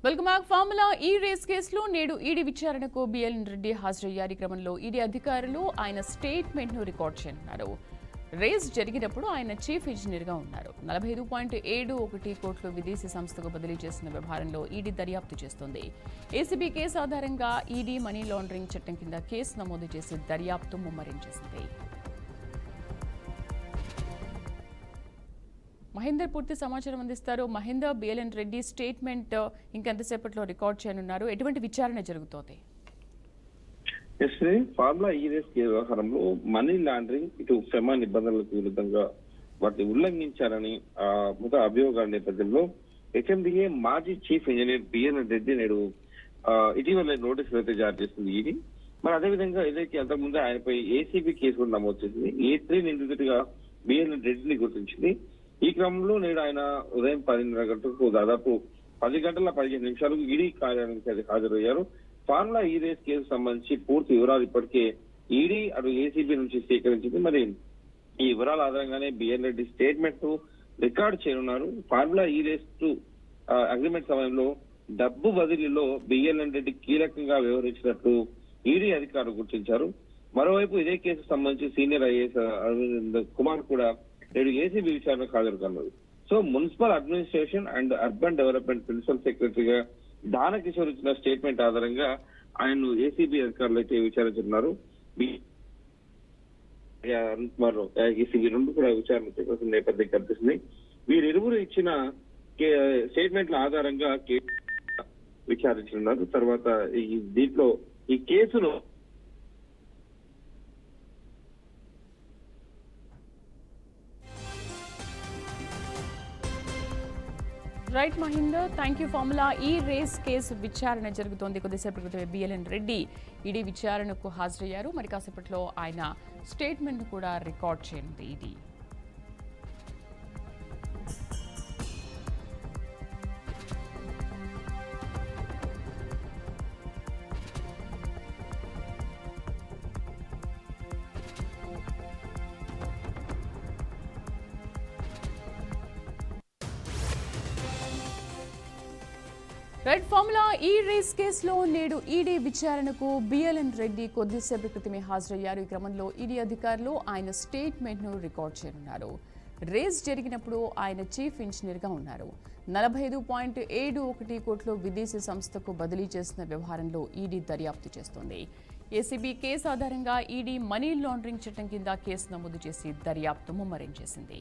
Welcome back. Formula ఈ race కేసులో నేడు ఈడీ విచారణకు బిఎల్ రెడ్డి హాజరయ్యారు. ఈ క్రమంలో ఈడీ అధికారులు ఆయన స్టేట్మెంట్ ను రికార్డ్ చేయనున్నారు. రేస్ జరిగినప్పుడు ఆయన చీఫ్ ఇంజనీర్ గా ఉన్నారు. 45.71 కోట్లు విదేశీ సంస్థకు బదిలీ చేసిన వ్యవహారంలో ఈడీ దర్యాప్తు చేస్తోంది. ఏసీబీ కేసు ఆధారంగా ఈడీ మనీ లాండరింగ్ చట్టం కింద కేసు నమోదు చేసి దర్యాప్తు ముమ్మరం చేసింది. మహేందర్ పూర్తి సమాచారం అందిస్తారు. మహేందర్, బిఎల్ రెడ్డి స్టేట్మెంట్ ఇంకెంతసేపట్లో రికార్డ్ చేయనున్నారు. ఎటువంటి విచారణ జరుగుతోంది? ఫార్ములా ఈ రేస్ వ్యవహారంలో మనీ లాండరింగ్ ఇటు ఫెమా నిబంధనలకు విరుద్ధంగా వాటిని ఉల్లంఘించారని అభియోగాల నేపథ్యంలో హెచ్ఎండిఏ మాజీ చీఫ్ ఇంజనీర్ బిఎల్ రెడ్డి నేడు ఇటీవల నోటీసులు అయితే జారీ చేసింది ఈడీ. మరి అదేవిధంగా ఏదైతే అంతకుముందు ఆయనపై ఏసీబీ కేసు కూడా నమోదు చేసింది. ఏ3 నిందితుడిగా బిఎల్ రెడ్డిని గుర్తించింది. ఈ క్రమంలో నేడు ఆయన ఉదయం 10:30 గంటలకు దాదాపు 10 గంటల 15 నిమిషాలకు ఈడీ కార్యాలయానికి హాజరయ్యారు. ఫార్ములా ఈ రేస్ కేసు సంబంధించి పూర్తి వివరాలు ఇప్పటికే ఈడీ అటు ఏసీబీ నుంచి సేకరించింది. మరి ఈ వివరాల ఆధారంగానే బిఎల్ రెడ్డి స్టేట్మెంట్ రికార్డు చేయనున్నారు. ఫార్ములా ఈ రేస్ అగ్రిమెంట్ సమయంలో డబ్బు బదిలీలో బిఎల్ రెడ్డి కీలకంగా వ్యవహరించినట్లు ఈడీ అధికారులు గుర్తించారు. మరోవైపు ఇదే కేసు సంబంధించి సీనియర్ ఐఏఎస్ అరవింద్ కుమార్ కూడా నేడు ఏసీబీ విచారణకు హాజరు కానున్నారు. So municipal administration and urban development principal సెక్రటరీగా దానకిషోర్ ఇచ్చిన స్టేట్మెంట్ ఆధారంగా ఆయన ఏసీబీ అధికారులు అయితే విచారించున్నారు. అరుణ్ కుమార్ ఏసీబీ రెండు కూడా విచారణ చేయాల్సిన నేపథ్యం కనిపిస్తుంది. వీరిరువురు ఇచ్చిన స్టేట్మెంట్ల ఆధారంగా విచారించనున్నారు. తర్వాత దీంట్లో ఈ కేసును right Mahender, thank you. Formula ఈ రేస్ కేసు విచారణ జరుగుతోంది. కొద్దిసేపటి క్రితమే బిఎల్ రెడ్డి ఈడీ విచారణకు హాజరయ్యారు. మరి కాసేపట్లో ఆయన స్టేట్మెంట్ కూడా రికార్డ్ చేయనుంది ఈడీ. రైట్, ఫార్ములా ఈ రేస్ కేసులో నేడు ఈడీ విచారణకు బిఎల్ రెడ్డి కొద్దిసేపటి క్రితమే హాజరయ్యారు. ఈ క్రమంలో ఈడీ అధికారులు ఆయన స్టేట్మెంట్ ను రికార్డ్ చేయనున్నారు. రేస్ జరిగినప్పుడు ఆయన చీఫ్ ఇంజనీర్ గా ఉన్నారు. 45.71 కోట్లు విదేశీ సంస్థకు బదిలీ చేసిన వ్యవహారంలో ఈడీ దర్యాప్తు చేస్తోంది. ఏసీబీ కేసు ఆధారంగా ఈడీ మనీ లాండరింగ్ చట్టం కింద కేసు నమోదు చేసి దర్యాప్తు ముమ్మరం చేసింది.